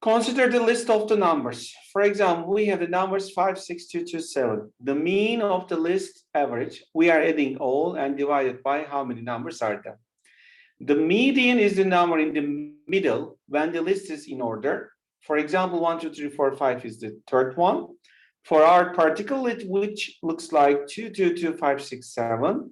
Consider the list of the numbers. For example, we have the numbers 5, 6, 2, 2, 7. The mean of the list average, we are adding all and divided by how many numbers are there. The median is the number in the middle when the list is in order. For example, 1, 2, 3, 4, 5 is the third one. For our particle, which looks like 2, 2, 2, 5, 6, 7,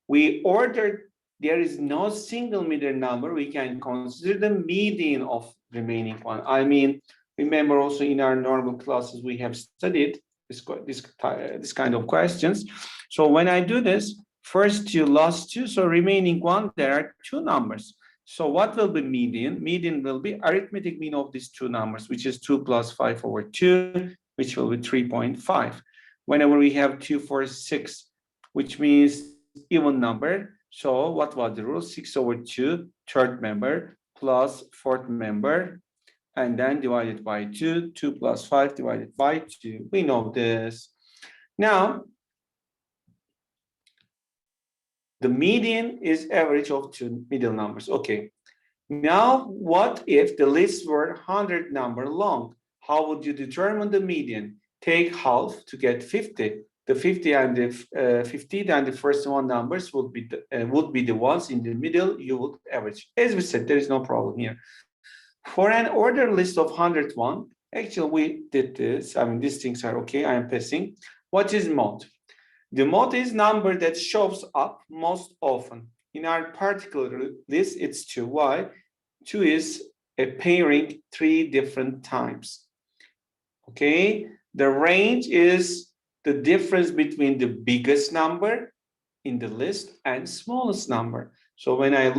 we ordered, there is no single median number. We can consider the median of remaining one. I mean, remember also in our normal classes, we have studied this kind of questions. So when I do this, first two, last two, so remaining one, there are two numbers. So what will be median? Median will be arithmetic mean of these two numbers, which is 2 plus 5 over 2, which will be 3.5. Whenever we have 2, 4, 6, which means even number. So what was the rule? 6 over 2, third member, plus fourth member, and then divided by 2, 2 plus 5 divided by 2. We know this. Now, the median is average of two middle numbers. Okay. Now, what if the lists were 100 number long? How would you determine the median? Take half to get 50. The 50 and the 50 and the first one numbers would be the ones in the middle you would average. As we said, there is no problem here. For an order list of 101, actually we did this. I mean, these things are okay. I am passing. What is mode? The mode is number that shows up most often. In our particular list, it's 2. Why? 2 is appearing 3 different times. Okay, the range is the difference between the biggest number in the list and smallest number. So when I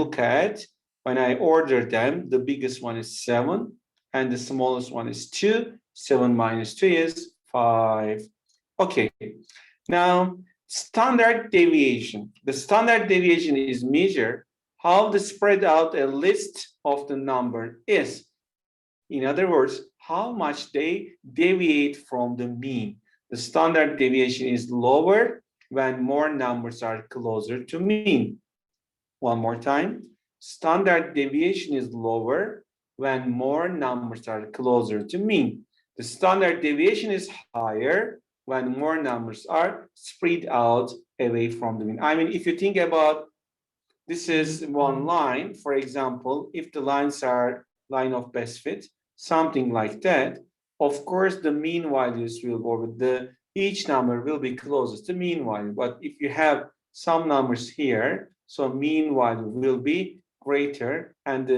order them, the biggest one is 7 and the smallest one is 2. 7 minus 2 is 5. Okay, now standard deviation. The standard deviation is measure how the spread out a list of the number is. In other words, how much they deviate from the mean. The standard deviation is lower when more numbers are closer to mean. One more time. Standard deviation is lower when more numbers are closer to mean. The standard deviation is higher when more numbers are spread out away from the mean. I mean, if you think about, this is one line, for example, if the lines are line of best fit, something like that, of course, the mean values will go with each number will be closest to mean value. But if you have some numbers here, so mean value will be greater and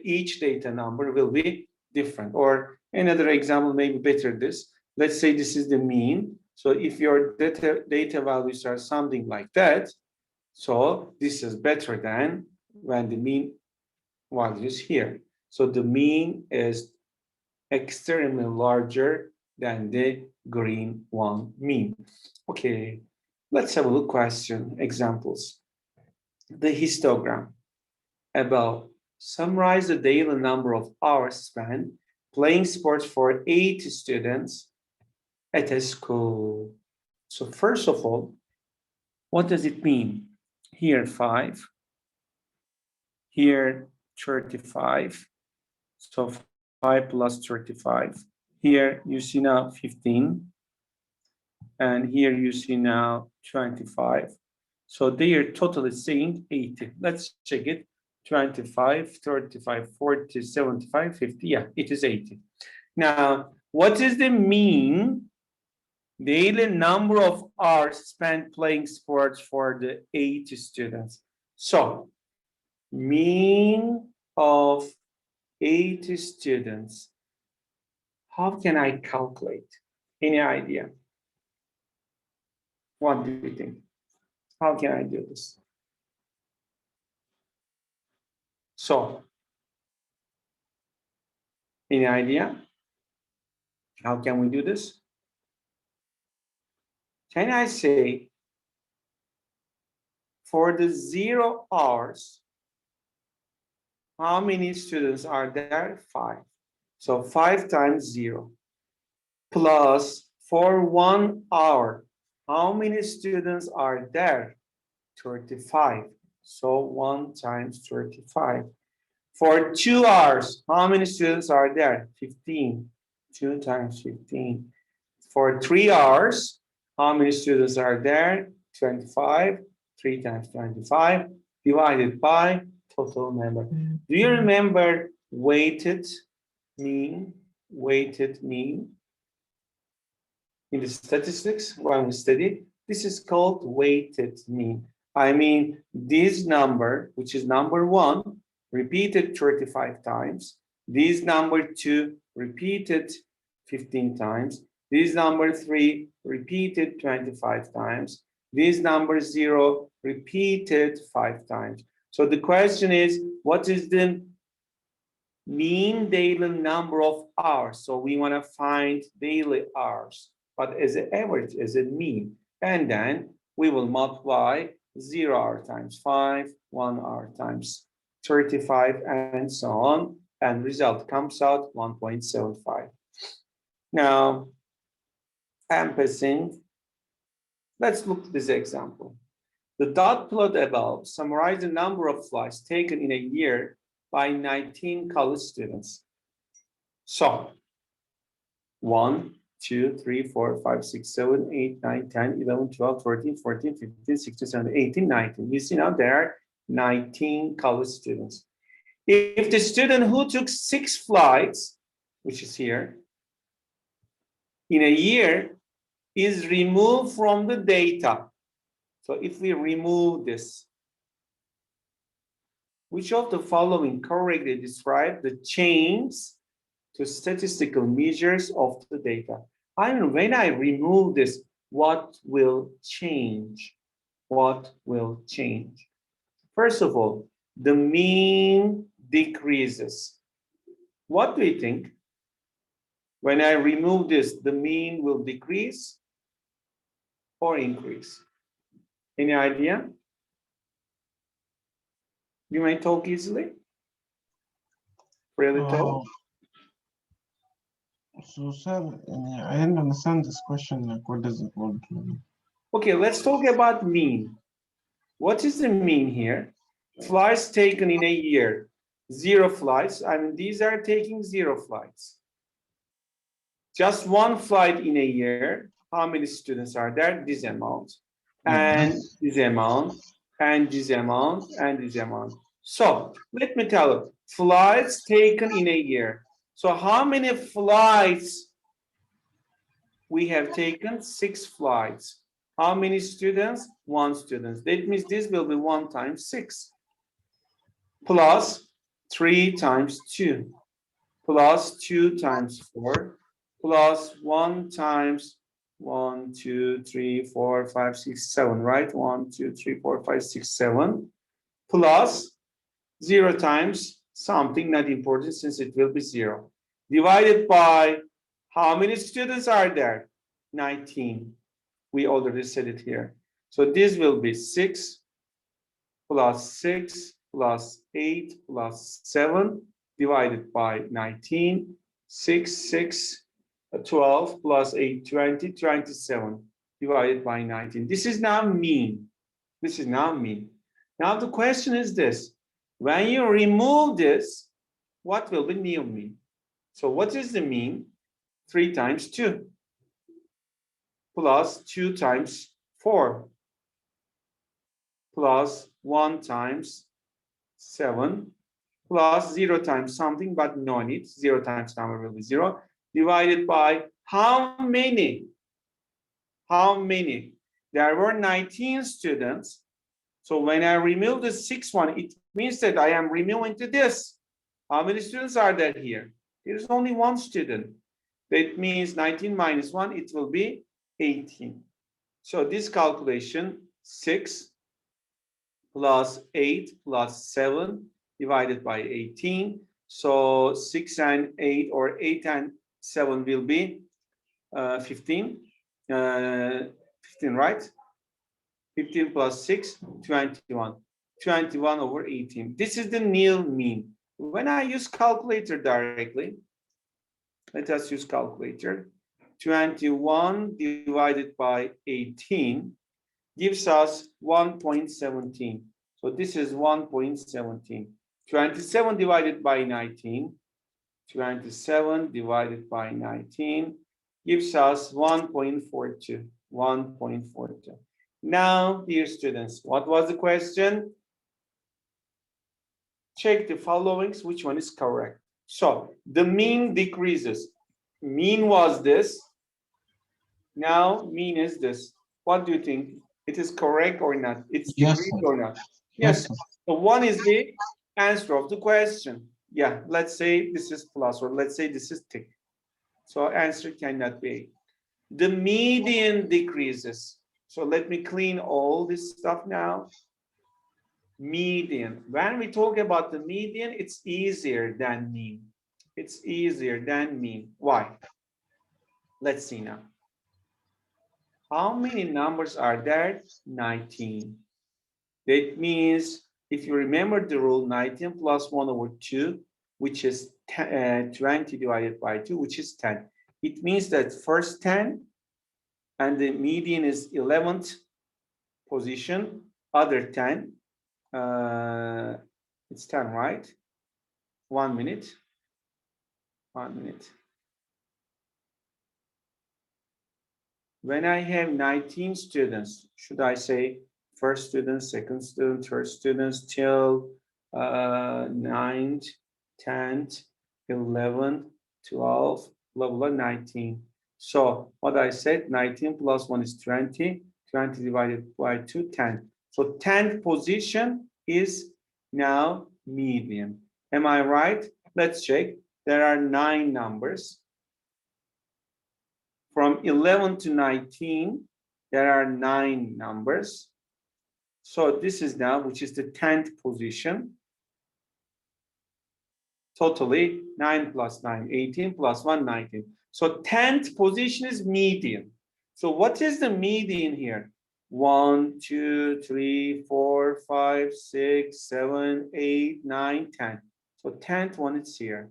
each data number will be different. Or another example, maybe better this. Let's say this is the mean. So if your data values are something like that, so this is better than when the mean value is here. So the mean is extremely larger than the green one mean. Okay, let's have a look question, examples. The histogram above summarize the daily number of hours spent playing sports for 80 students at a school. So first of all, what does it mean? Here 5, here 35, so 5 plus 35. Here you see now 15, and here you see now 25. So they are totally saying 80. Let's check it. 25, 35, 40, 75, 50. Yeah, it is 80. Now, what is the mean daily number of hours spent playing sports for the 80 students? So, mean of 80 students. How can I calculate? Any idea? What do you think? How can I do this? So, any idea? How can we do this? Can I say for the 0 hours, how many students are there? 5. So 5 times 0 plus for 1 hour, how many students are there? 35. So 1 times 35. For 2 hours, how many students are there? 15. 2 times 15. For 3 hours, how many students are there? 25. 3 times 25 divided by total number. Do you remember weighted mean? Weighted mean in the statistics when we studied? This is called weighted mean. I mean, this number, which is number 1, repeated 35 times. This number 2 repeated 15 times. This number 3 repeated 25 times. This number 0 repeated 5 times. So the question is, what is the mean daily number of hours? So we want to find daily hours, but as an average, as a mean. And then we will multiply 0 hour times 5, 1 hour times 35, and so on. And result comes out 1.75. Now, ampersand. Let's look at this example. The dot plot above summarizes the number of flights taken in a year by 19 college students. So, 1, 2, 3, 4, 5, 6, 7, 8, 9, 10, 11, 12, 13, 14, 15, 16, 17, 18, 19. You see now there are 19 college students. If the student who took 6 flights, which is here, in a year is removed from the data. So if we remove this, which of the following correctly describe the change to statistical measures of the data? I mean, when I remove this, what will change? What will change? First of all, the mean decreases. What do you think? When I remove this, the mean will decrease or increase? Any idea? You may talk easily. Really talk. So, sir, I didn't understand this question. Like, what does it want? Okay, let's talk about mean. What is the mean here? Flights taken in a year, 0 flights. I mean, these are taking 0 flights. Just 1 flight in a year. How many students are there? This amount, and this amount, and this amount, and this amount. So let me tell you, flights taken in a year. So how many flights we have taken? 6 flights. How many students? 1 student. That means this will be 1 times 6 plus 3 times 2 plus 2 times 4 plus 1 times 1, 2, 3, 4, 5, 6, 7, right? 1, 2, 3, 4, 5, 6, 7 plus 0 times something not important since it will be 0 divided by how many students are there? 19. We already said it here. So this will be 6 plus 6 plus 8 plus 7 divided by 19. 6, 6, 12 plus 8, 20, 27 divided by 19. This is now mean. This is now mean. Now the question is this. When you remove this, what will be new mean? So what is the mean? 3 times 2 plus 2 times 4 plus 1 times 7 plus 0 times something, but no need. 0 times number will be 0 divided by how many? How many? There were 19 students. So when I remove the 6th one, it means that I am removing to this. How many students are there here? There is only 1 student. That means 19 minus 1, it will be 18. So this calculation, 6 plus 8 plus 7 divided by 18. So 6 and 8 or 8 and 7 will be 15. 15, right? 15 plus 6, 21. 21 over 18. This is the new mean. When I use calculator directly, let us use calculator. 21 divided by 18 gives us 1.17. So this is 1.17. 27 divided by 19. 27 divided by 19 gives us 1.42. 1.42. Now, dear students, what was the question? Check the followings, which one is correct. So the mean decreases. Mean was this. Now mean is this. What do you think? It is correct or not? It's Yes, decreased sir. or not? Yes, Yes. sir. So one is the answer of the question. Yeah, let's say this is plus, or let's say this is tick. So answer cannot be. The median decreases. So let me clean all this stuff now. Median. When we talk about the median, it's easier than mean. It's easier than mean. Why? Let's see now. How many numbers are there? 19. That means if you remember the rule, 19 plus 1 over 2, which is 20 divided by 2, which is 10. It means that first 10 and the median is 11th position, other 10. It's 10, right? 1 minute. 1 minute. When I have 19 students, should I say first student, second student, third students till 9th, 10th, 11th, 12th, blah, blah, 19. So what I said, 19 plus 1 is 20, 20 divided by 2, 10. So 10th position is now median. Am I right? Let's check. There are 9 numbers. From 11 to 19, there are 9 numbers. So this is now, which is the 10th position. Totally 9 plus 9, 18 plus 1, 19. So 10th position is median. So what is the median here? 1, 2, 3, 4, 5, 6, 7, 8, 9, 10. So 10th one is here.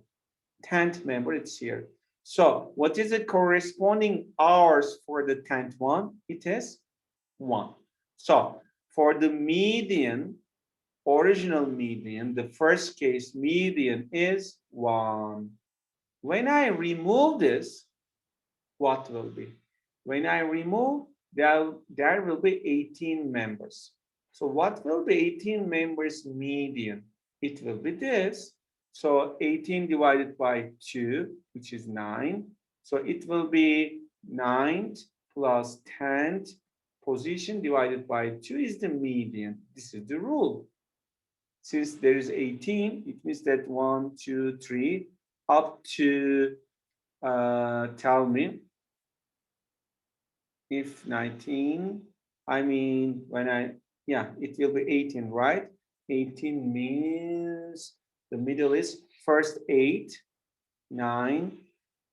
10th member, it's here. So what is the corresponding hours for the 10th one? It is 1. So for the median, original median, the first case median is 1. When I remove this, what will be? When I remove, there will be 18 members. So what will be 18 members median? It will be this. So 18 divided by 2, which is 9. So it will be 9th plus 10th position divided by 2 is the median. This is the rule. Since there is 18, it means that 1, 2, 3, up to, tell me, if 19, I mean, it will be 18, right? 18 means the middle is first 8, 9,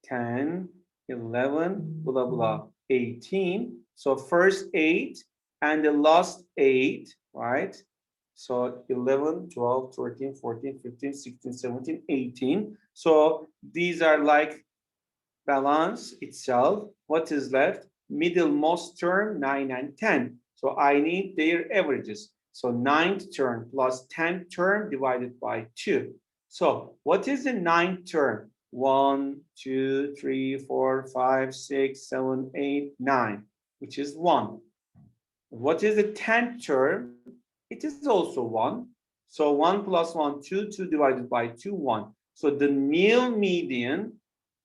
10, 11, blah, blah, 18. So first 8 and the last 8, right? So 11, 12, 13, 14, 15, 16, 17, 18. So these are like balance itself. What is left? Middlemost term, 9 and 10. So I need their averages. So 9th term plus 10th term divided by 2. So what is the 9th term? 1, 2, 3, 4, 5, 6, 7, 8, 9, which is 1. What is the 10th term? It is also 1. So 1 plus 1, 2, 2 divided by 2, 1. So the meal median,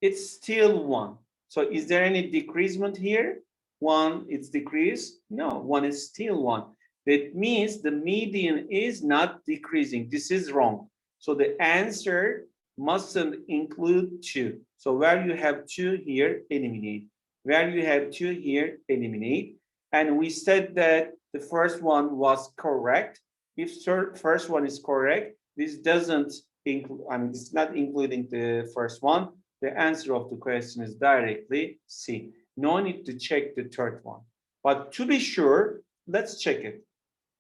it's still 1. So is there any decreasement here? 1, it's decreased? No, 1 is still 1. That means the median is not decreasing. This is wrong. So the answer mustn't include 2. So where you have 2 here, eliminate. Where you have 2 here, eliminate. And we said that the first one was correct. If first one is correct, this doesn't include, it's not including the first one. The answer of the question is directly C. No need to check the third one. But to be sure, let's check it.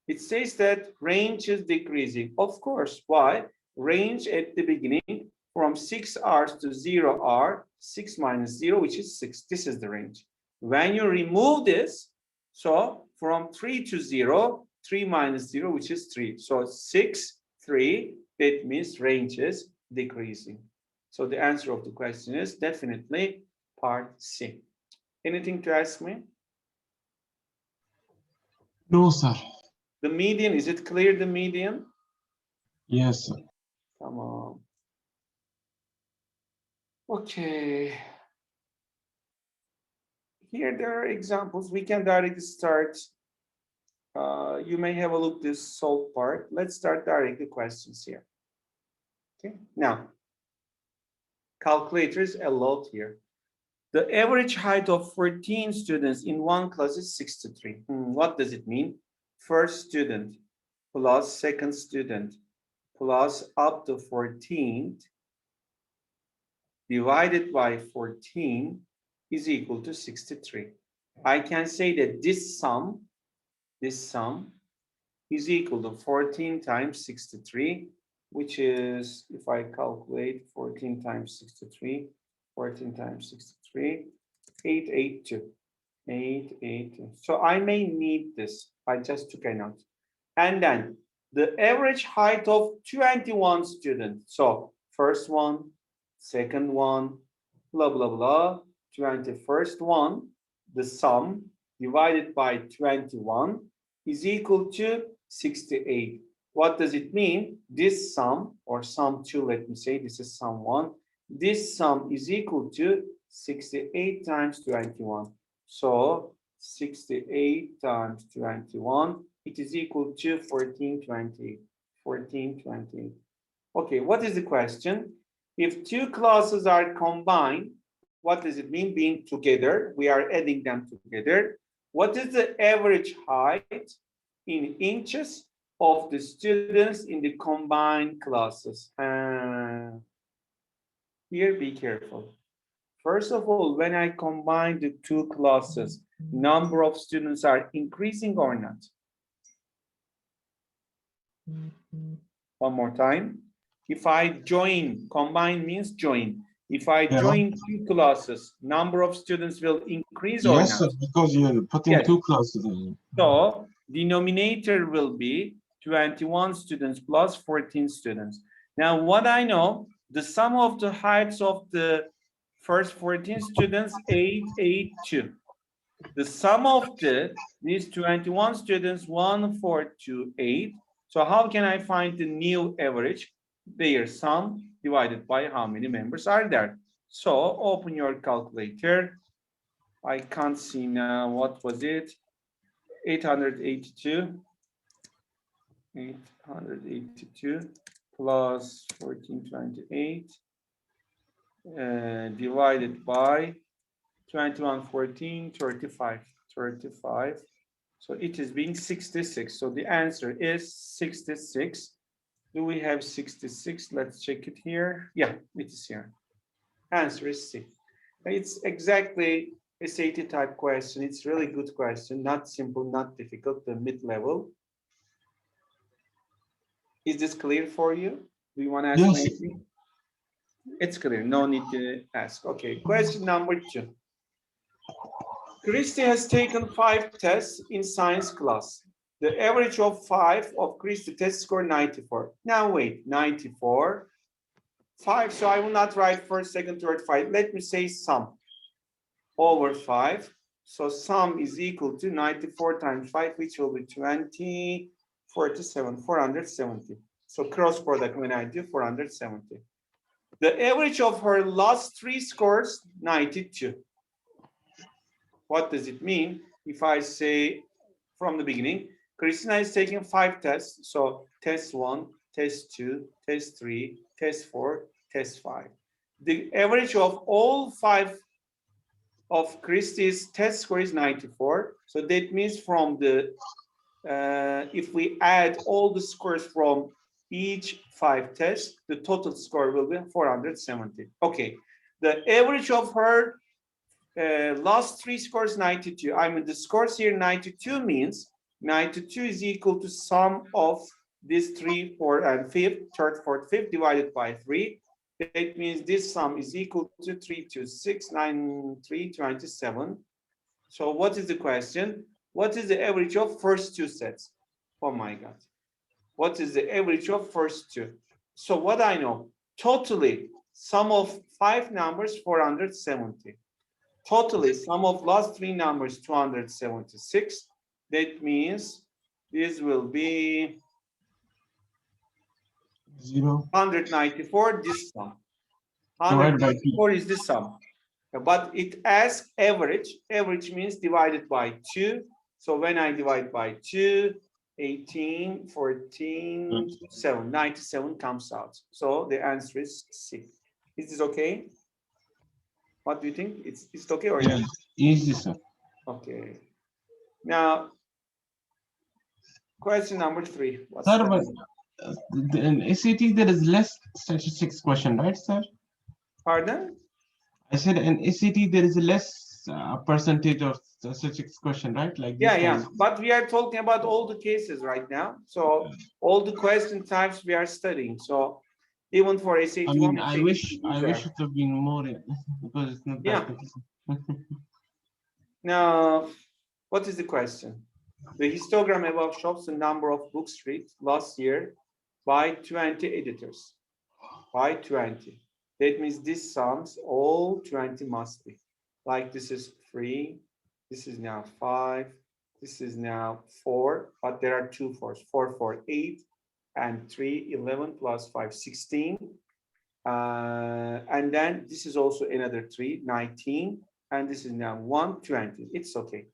It says that range is decreasing. Of course, why? Range at the beginning from 6 hours to 0 hour, 6 minus 0, which is 6. This is the range. When you remove this, so from 3 to 0, 3 minus 0, which is 3. So 6, 3, That means range is decreasing. So the answer of the question is definitely part C. Anything to ask me? No, sir. The median, is it clear, the median? Yes, sir. Come on. Okay. Here there are examples. We can directly start. You may have a look this solve part. Let's start directly questions here. Okay. Now, calculators a lot here. The average height of 14 students in one class is 63. What does it mean? First student plus second student plus up to 14th divided by 14 is equal to 63. I can say that this sum is equal to 14 times 63, which is, if I calculate 14 times 63, 14 times 63, 882. 882. So I may need this. I just took a note. And then the average height of 21 students. So first one, second one, blah, blah, blah, 21st one, the sum divided by 21 is equal to 68. What does it mean? This sum, or sum 2, let me say, this is sum 1. This sum is equal to 68 times 21. So 68 times 21, it is equal to 1420. 1420. Okay, what is the question? If two classes are combined, what does it mean being together? We are adding them together. What is the average height in inches of the students in the combined classes? Here, be careful. First of all, when I combine the two classes, number of students are increasing or not? One more time. If I join, combine means join. If I join two classes, number of students will increase or Yes, not? sir, because you're putting Yes. two classes in. So denominator will be 21 students plus 14 students. Now, what I know, the sum of the heights of the first 14 students, 882. The sum of these 21 students, 1428. So how can I find the new average? Their sum divided by how many members are there. So open your calculator. I can't see now, what was it? 882. 882 plus 1428 divided by 21, 14, 35, 35. So it is being 66. So the answer is 66. Do we have 66? Let's check it here. Yeah, it is here. Answer is C. It's exactly a SAT type question. It's really good question. Not simple, not difficult, the mid-level. Is this clear for you? Do you want to ask me anything? It's clear. No need to ask. Okay. Question number 2. Christy has taken 5 tests in science class. The average of 5 of Christy test score 94. Now wait, 94, 5. So I will not write first, second, third, 5. Let me say sum over 5. So sum is equal to 94 times 5, which will be 20, 47, 470. So cross product when I do 470. The average of her last 3 scores, 92. What does it mean? If I say from the beginning, Christina is taking 5 tests. So test 1, test 2, test 3, test 4, test 5. The average of all 5 of Christie's test score is 94. So that means from the, if we add all the scores from each 5 tests, the total score will be 470. Okay, the average of her last 3 scores 92. I mean the scores here 92 means 92 is equal to sum of these 3, 4, and 5th, 3rd, 4th, 5th divided by 3. That means this sum is equal to 3, 2, 6, 9, 3, 27. So what is the question? What is the average of first 2 sets? Oh my God. What is the average of first 2? So what I know, totally sum of 5 numbers 470. Totally sum of last 3 numbers 276. That means this will be 0 194, this sum. divided by 2. 194 is the sum. But it asks average. Average means divided by 2. So when I divide by 2, 18, 14, 7, 97 comes out. So the answer is C. Is this okay? What do you think? It's okay or Yeah, not? easy, sir. Okay. Now, question number 3. What's Sir, that? but in ACT there is less statistics question, right, sir? Pardon? I said in ACT there is less percentage of statistics question, right? Like this Yeah. one. But we are talking about all the cases right now. So all the question types we are studying. So even for SAT I mean, one, I wish it have been more because it's not Yeah. that. Now, what is the question? The histogram above shows the number of books read last year by 20 editors. By 20. That means this sums all 20 must be. Like this is 3, this is now 5, this is now 4, but there are 2 4s. 4, 4, 8, and 3, 11 plus 5, 16. And then this is also another 3, 19, and this is now 1, 20. It's okay.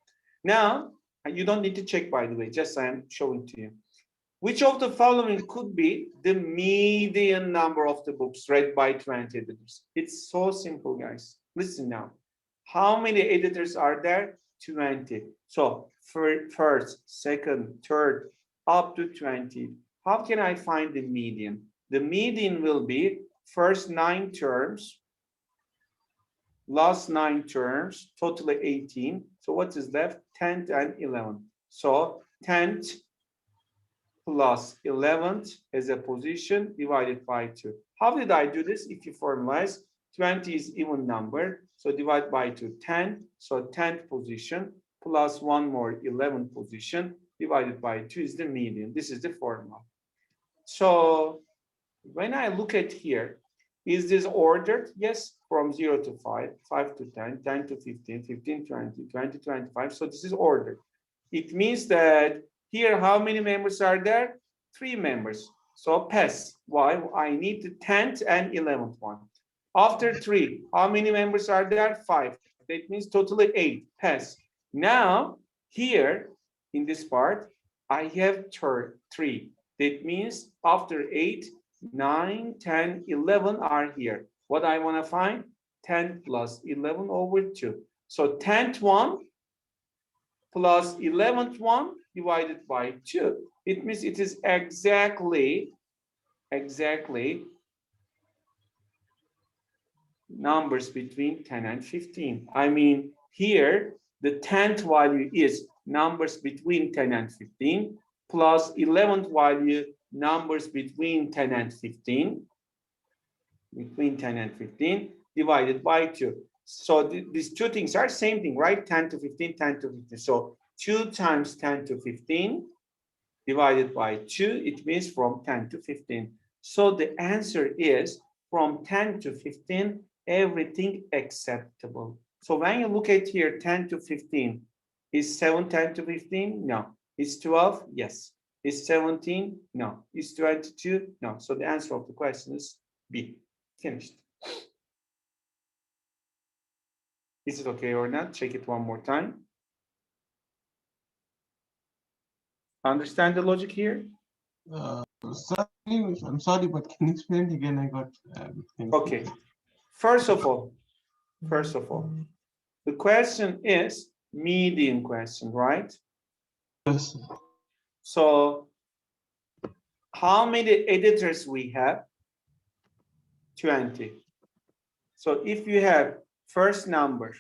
Now, you don't need to check, by the way, just I am showing to you. Which of the following could be the median number of the books read by 20 editors? It's so simple, guys. Listen now. How many editors are there? 20. So first, second, third, up to 20. How can I find the median? The median will be first 9 terms, last 9 terms, totally 18. So what is left? 10th and 11th. So 10th plus 11th as a position divided by 2. How did I do this? If you formalize, 20 is even number, so divide by 2, 10. So 10th position plus 1 more 11th position divided by 2 is the median. This is the formula. So when I look at here, is this ordered? Yes, from 0 to 5, 5 to 10, 10 to 15, 15, 20, 20, 25. So this is ordered. It means that here, how many members are there? 3 members. So pass. Why? I need the 10th and 11th one. After 3, how many members are there? 5. That means totally 8. Pass. Now, here in this part, I have 3. That means after 8, 9, 10, 11 are here. What I want to find? 10 plus 11 over 2. So 10th one plus 11th one divided by 2. It means it is exactly numbers between 10 and 15. I mean, here, the 10th value is numbers between 10 and 15, plus 11th value, numbers between 10 and 15, divided by 2. So these two things are same thing, right? 10 to 15, 10 to 15. So 2 times 10 to 15 divided by 2, it means from 10 to 15. So the answer is from 10 to 15, everything acceptable. So when you look at here, 10 to 15, is 7 10 to 15? No. Is 12? Yes. Is 17? No. Is 22? No. So the answer of the question is B. Finished. Is it okay or not? Check it one more time. Understand the logic here? I'm sorry, but can you explain it again? I got okay. First of all, the question is median question, right? Yes. So how many editors we have? 20. So if you have first number,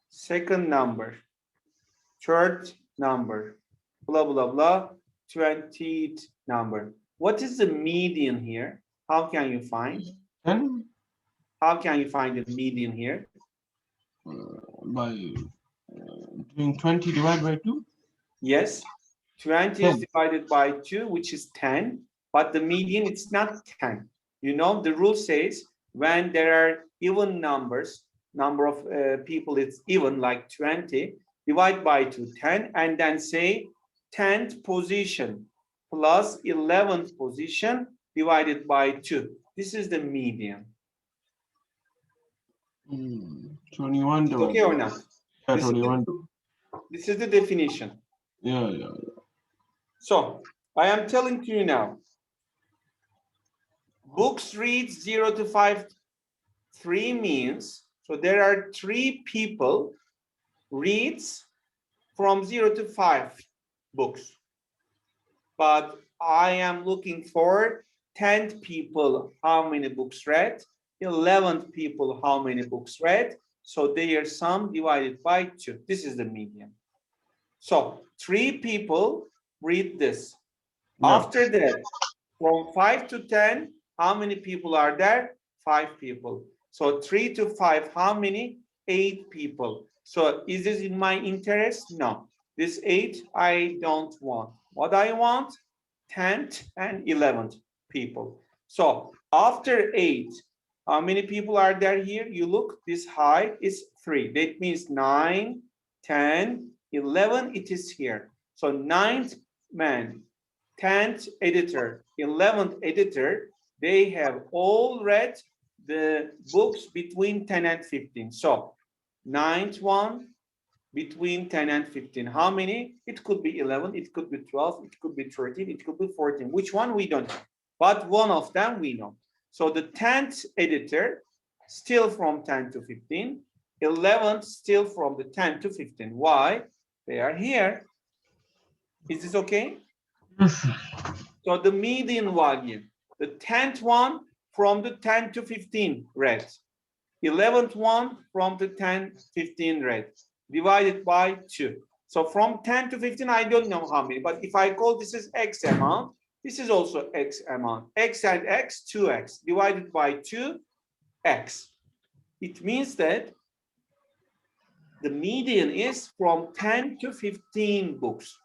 second number, third number, blah, blah, blah, 20th number. What is the median here? How can you find? 10? How can you find the median here? By doing 20 divided by 2? Yes, 20 is divided by 2, which is 10. but the median, it's not 10. You know, the rule says when there are even numbers, number of people, it's even, like 20, divide by 2, 10, and then say 10th position plus 11th position divided by 2. This is the median. 21 divided. Okay or not? Yeah, This 21. This is the definition. Yeah. So I am telling to you now, books read 0 to 5, 3 means, so there are 3 people reads from 0 to 5 books. But I am looking for 10th people, how many books read, 11th people, how many books read. So their sum divided by 2. This is the median. So 3 people read this. Yeah. After that, from 5 to 10, how many people are there? 5 people. So 3 to 5, how many? 8 people. So is this in my interest? No. This 8, I don't want. What I want? 10th and 11th people. So after 8, how many people are there here? You look, this height is 3. That means 9, 10, 11, it is here. So 9th man, 10th editor, 11th editor, they have all read the books between 10 and 15. So 9th one between 10 and 15. How many? It could be 11, it could be 12, it could be 13, it could be 14. Which one? We don't know. But one of them we know. So the 10th editor, still from 10 to 15. 11th, still from the 10 to 15. Why? They are here. Is this okay? So the median value, the 10th one from the 10 to 15 read, 11th one from the 10, 15 read, divided by 2. So from 10 to 15, I don't know how many, but if I call this is X amount, this is also X amount. X and X, 2X, divided by 2X. It means that the median is from 10 to 15 books.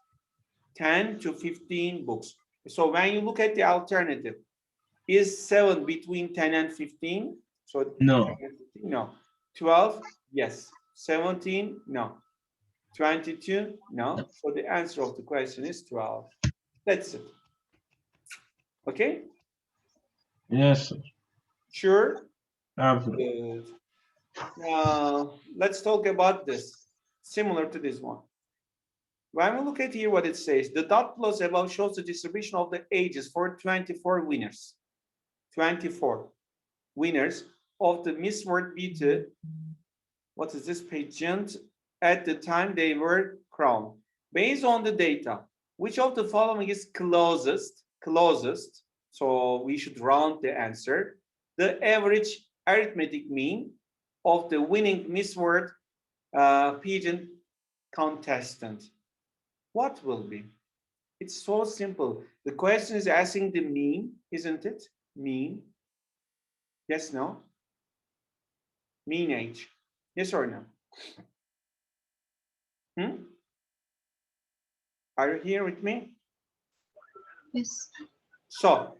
10 to 15 books. So when you look at the alternative, is 7 between 10 and 15? So No. No. 12, yes. 17, no. 22, no. So the answer of the question is 12. That's it. Okay? Yes, sir. Sure? Absolutely. Good. Now, let's talk about this, similar to this one. When we look at here what it says, the dot plus above shows the distribution of the ages for 24 winners. 24 winners of the Miss World Beauty, what is this pageant, at the time they were crowned. Based on the data, which of the following is closest, so we should round the answer, the average arithmetic mean of the winning Miss World pageant contestant? What will be? It's so simple. The question is asking the mean, isn't it? Mean. Yes, no? Mean age. Yes or no? Are you here with me? Yes. So,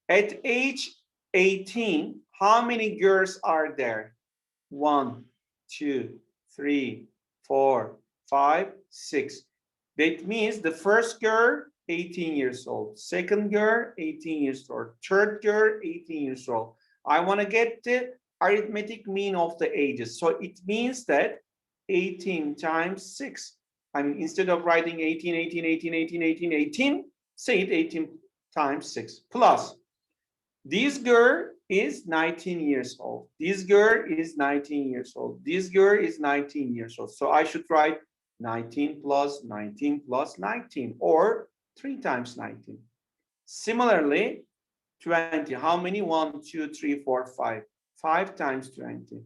at age 18, how many girls are there? 1, 2, 3, 4, 5, 6. That means the first girl, 18 years old. Second girl, 18 years old. Third girl, 18 years old. I want to get the arithmetic mean of the ages. So it means that 18 times 6. I mean, instead of writing 18, 18, 18, 18, 18, 18, say it 18 times 6. Plus, this girl is 19 years old. This girl is 19 years old. This girl is 19 years old. So I should write 19 plus 19 plus 19, or 3 times 19. Similarly, 20. How many? 1, 2, 3, 4, 5. 5 times 20.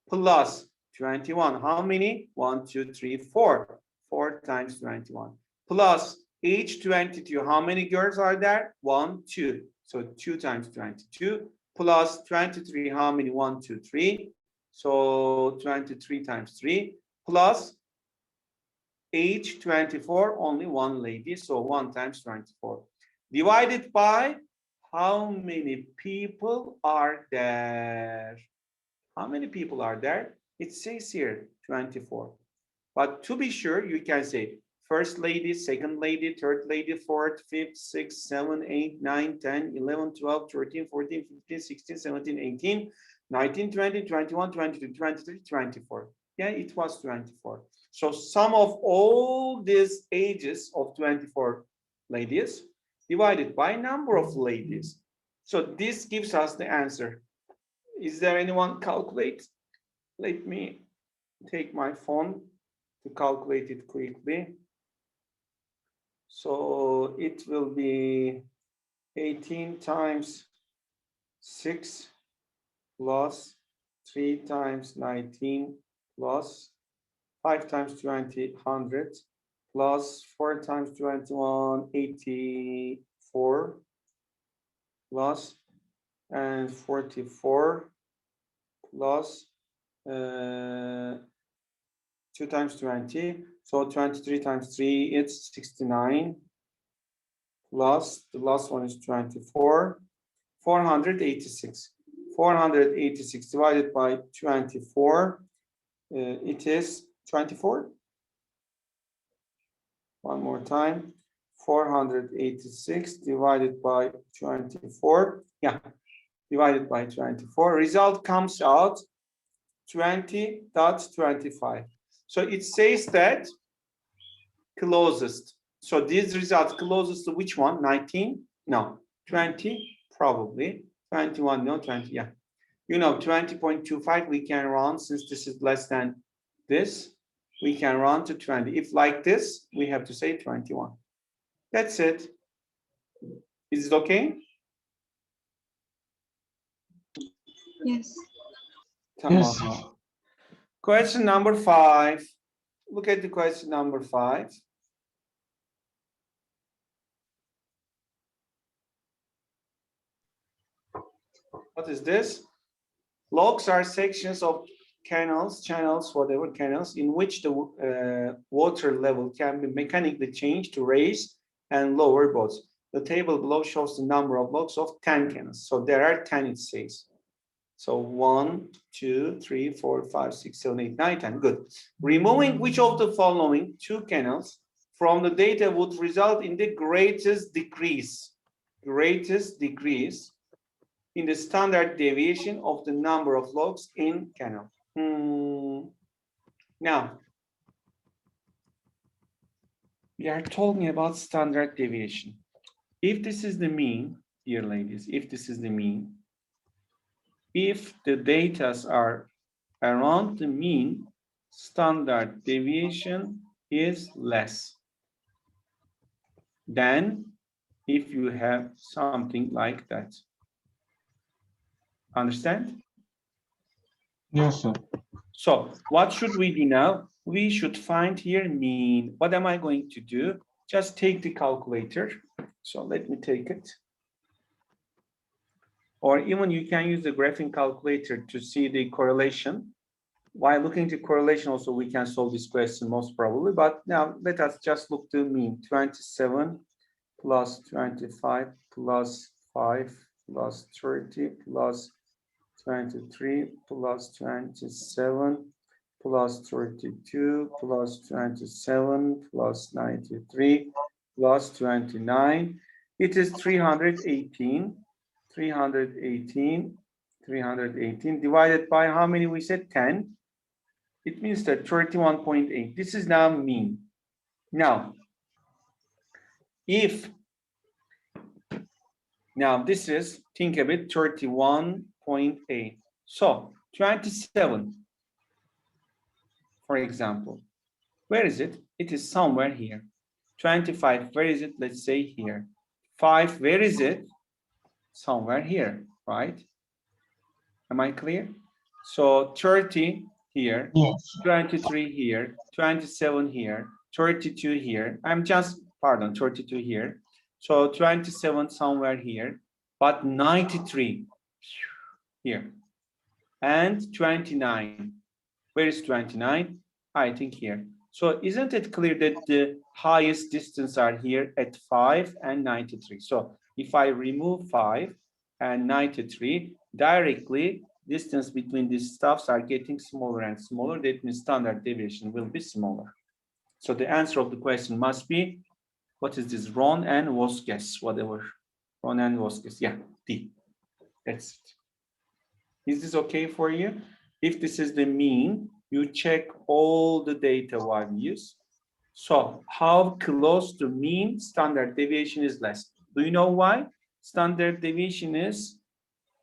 Plus 21. How many? 1, 2, 3, 4. 4 times 21. Plus age 22. How many girls are there? 1, 2. So 2 times 22. Plus 23. How many? 1, 2, 3. So 23 times 3. Plus age 24. Only one lady. So 1 times 24. divided by how many people are there? How many people are there? It says here 24. But to be sure, you can say first lady, second lady, third lady, fourth, fifth, sixth, 7, 8, 9, 10, 11, 12, 13, 14, 15, 16, 17, 18, 19, 20, 21, 22, 23, 24. Yeah, it was 24. So sum of all these ages of 24 ladies divided by number of ladies. So this gives us the answer. Is there anyone calculate? Let me take my phone to calculate it quickly. So it will be 18 times 6 plus 3 times 19 plus 5 times 20, 100 plus 4 times 21, 84 plus and 44 plus 2 times 20, so 23 times 3, it's 69, plus the last one is 24, 486. 486 divided by 24, it is 24. One more time, 486 divided by 24, yeah, divided by 24. Result comes out 20.25. So it says that closest. So this result closest to which one? 19? No. 20? Probably. 21? No. 20? Yeah. You know, 20.25 we can round, since this is less than this, we can round to 20. If like this, we have to say 21. That's it. Is it okay? Yes. Yes. Tamam. Question number 5. Look at the question number 5. What is this? Logs are sections of canals, channels, whatever canals, in which the water level can be mechanically changed to raise and lower both. The table below shows the number of logs of 10 canals. So there are 10, it says. So 1, 2, 3, 4, 5, 6, 7, 8, 9, 10. Good. Removing which of the following 2 canals from the data would result in the greatest decrease in the standard deviation of the number of logs in canal. Now, we are talking about standard deviation. If this is the mean, dear ladies, if this is the mean, if the data are around the mean, standard deviation is less than if you have something like that. Understand? Yes, sir. So what should we do now? We should find here mean. What am I going to do? Just take the calculator. So let me take it. Or even you can use the graphing calculator to see the correlation. While looking at correlation also, we can solve this question most probably. But now let us just look to mean. 27 plus 25 plus 5 plus 30 plus 23 plus 27 plus 32 plus 27 plus 93 plus 29. It is 318 divided by how many? We said 10. It means that 31.8. This is now mean. Now, if now this is, think of it, 31.8. So 27, for example, where is it? It is somewhere here. 25, where is it? Let's say here. 5, where is it? Somewhere here, right? Am I clear? So 30 here, Yes. 23 here, 27 here, 32 here. I'm just, pardon, 32 here. So 27 somewhere here, but 93 here. And 29. Where is 29? I think here. So isn't it clear that the highest distance are here at 5 and 93? So if I remove 5 and 93, directly distance between these stuffs are getting smaller and smaller. That means standard deviation will be smaller. So the answer of the question must be, what is this? Ron and Voskes, whatever. Ron and Voskes, yeah, D. That's it. Is this okay for you? If this is the mean, you check all the data values. So how close to mean standard deviation is less? Do you know why? Standard deviation is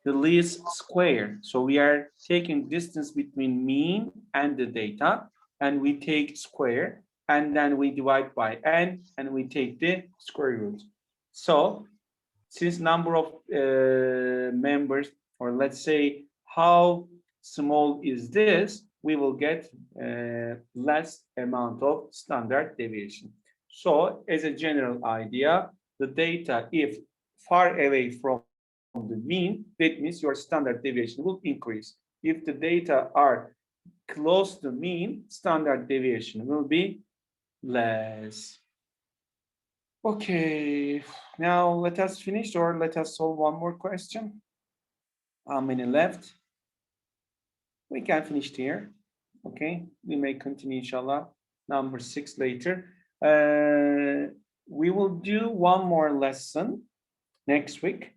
the least square. So we are taking distance between mean and the data, and we take square, and then we divide by n, and we take the square root. So since number of members, or let's say how small is this, we will get less amount of standard deviation. So as a general idea, the data, if far away from the mean, that means your standard deviation will increase. If the data are close to mean, standard deviation will be less. Okay, now let us finish, or let us solve one more question. How many left? We can finish here. Okay, we may continue, inshallah, number 6 later. We will do one more lesson next week.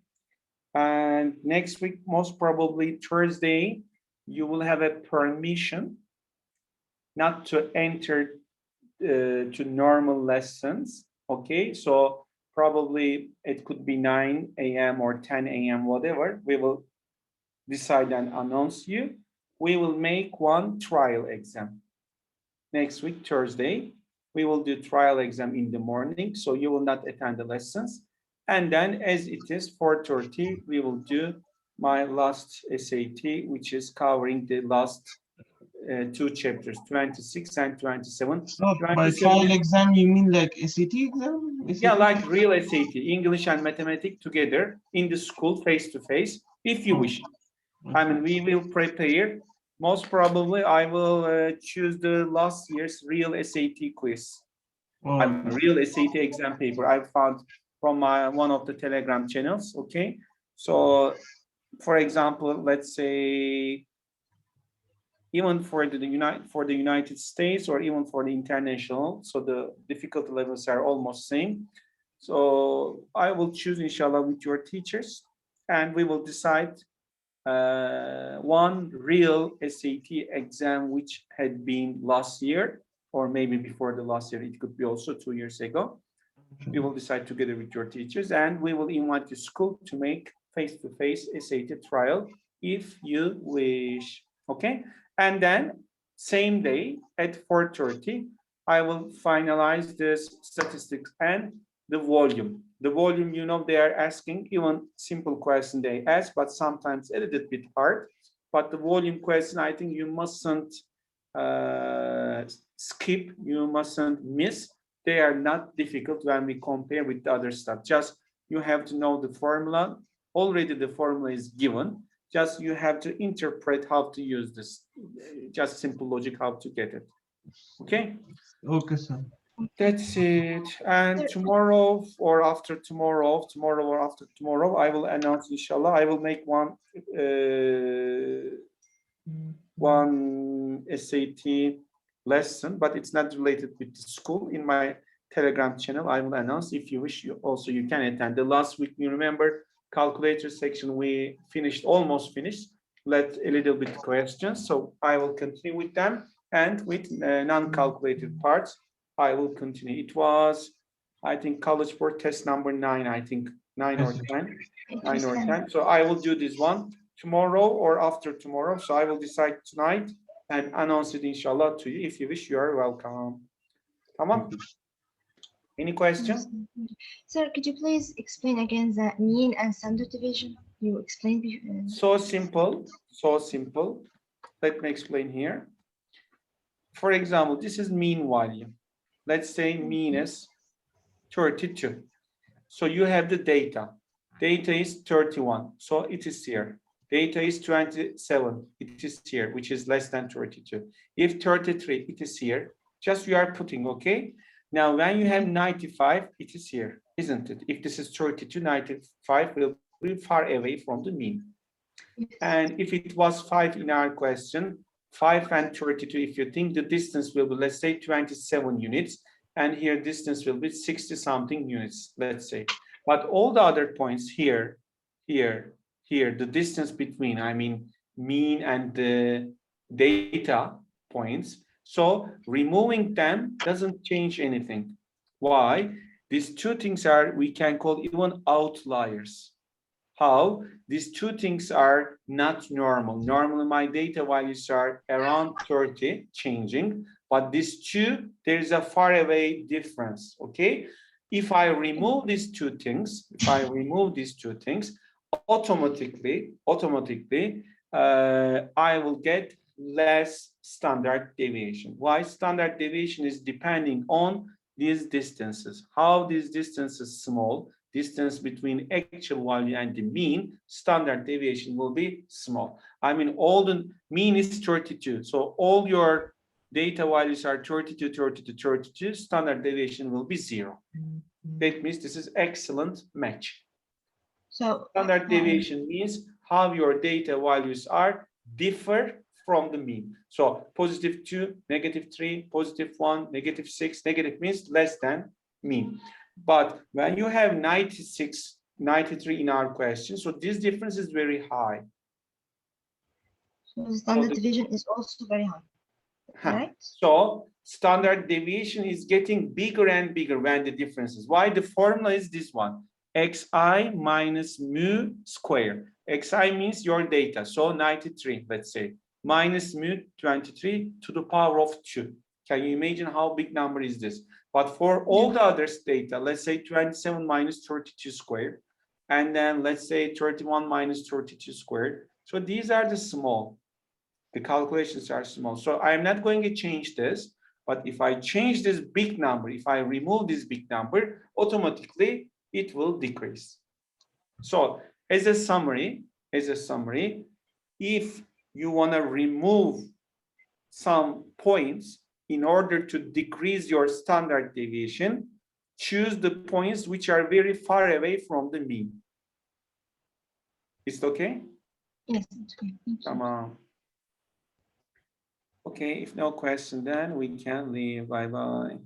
And next week, most probably Thursday, you will have a permission not to enter to normal lessons. Okay, so probably it could be 9 a.m. or 10 a.m., whatever. We will decide and announce you. We will make one trial exam. Next week, Thursday, we will do trial exam in the morning, so you will not attend the lessons. And then as it is 4:30, we will do my last SAT, which is covering the last 2 chapters, 26 and 27. So by trial exam, you mean like SAT exam? Yeah, like real SAT, English and mathematics together in the school, face-to-face, if you wish. I mean, we will prepare. Most probably, I will choose the last year's real SAT quiz. I mean, real SAT exam paper I found from one of the Telegram channels. Okay, so for example, let's say even for the United States, or even for the international, so the difficulty levels are almost same. So I will choose, inshallah, with your teachers, and we will decide one real SAT exam which had been last year, or maybe before the last year. It could be also 2 years ago. We will decide together with your teachers, and we will invite the school to make face-to-face SAT trial if you wish. Okay, and then same day at 4:30, I will finalize this statistics and the volume. The volume, you know, they are asking even simple question they ask, but sometimes a little bit hard. But the volume question, I think you mustn't skip, you mustn't miss. They are not difficult when we compare with the other stuff. Just you have to know the formula. Already the formula is given. Just you have to interpret how to use this. Just simple logic how to get it. Okay? Okay, sir. That's it. And tomorrow or after tomorrow, I will announce, inshallah, I will make one SAT lesson, but it's not related with the school. In my Telegram channel, I will announce. If you wish, you can attend. The last week, you remember, calculator section, we almost finished. Let a little bit questions. So I will continue with them, and with non-calculated parts, I will continue. It was, I think, College Board test number 9, I think 9 or 10, 9 or 10. So I will do this one tomorrow or after tomorrow. So I will decide tonight and announce it, inshallah, to you. If you wish, you are welcome. Tamam. Any questions? Sir, could you please explain again the mean and standard deviation? You explained before. So simple, so simple. Let me explain here. For example, this is mean value. Let's say mean is 32. So you have the data. Data is 31. So it is here. Data is 27. It is here, which is less than 32. If 33, it is here. Just you are putting, okay? Now, when you have 95, it is here, isn't it? If this is 32, 95 will be far away from the mean. And if it was 5 in our question, 5 and 32, if you think the distance will be, let's say, 27 units, and here distance will be 60 something units, let's say. But all the other points here, the distance between, I mean, mean and the data points. So removing them doesn't change anything. Why? These two things are, we can call even outliers. How? These two things are not normal. Normally, my data values are around 30 changing, but these two, there is a far away difference, okay? If I remove these two things, automatically, I will get less standard deviation. Why? Standard deviation is depending on these distances. How these distances small, distance between actual value and the mean, standard deviation will be small. I mean, all the mean is 32. So all your data values are 32, 32, 32. Standard deviation will be 0. That means this is excellent match. So Standard deviation means how your data values are differ from the mean. So positive 2, negative 3, positive 1, negative 6, negative means less than mean. But when you have 96, 93 in our question, so this difference is very high. so the standard deviation is also very high, right? So standard deviation is getting bigger and bigger when the difference is. Why? The formula is this one, xi minus mu square. Xi means your data, so 93, let's say, minus mu 23 to the power of 2. Can you imagine how big number is this? But for all the others data, let's say 27 minus 32 squared, and then let's say 31 minus 32 squared. So these are the small. The calculations are small. So I'm not going to change this, but if I change this big number, if I remove this big number, automatically it will decrease. So as a summary, if you want to remove some points in order to decrease your standard deviation, choose the points which are very far away from the mean. Is it okay? Yes, it's okay. Come on. Okay, if no question, then we can leave. Bye-bye.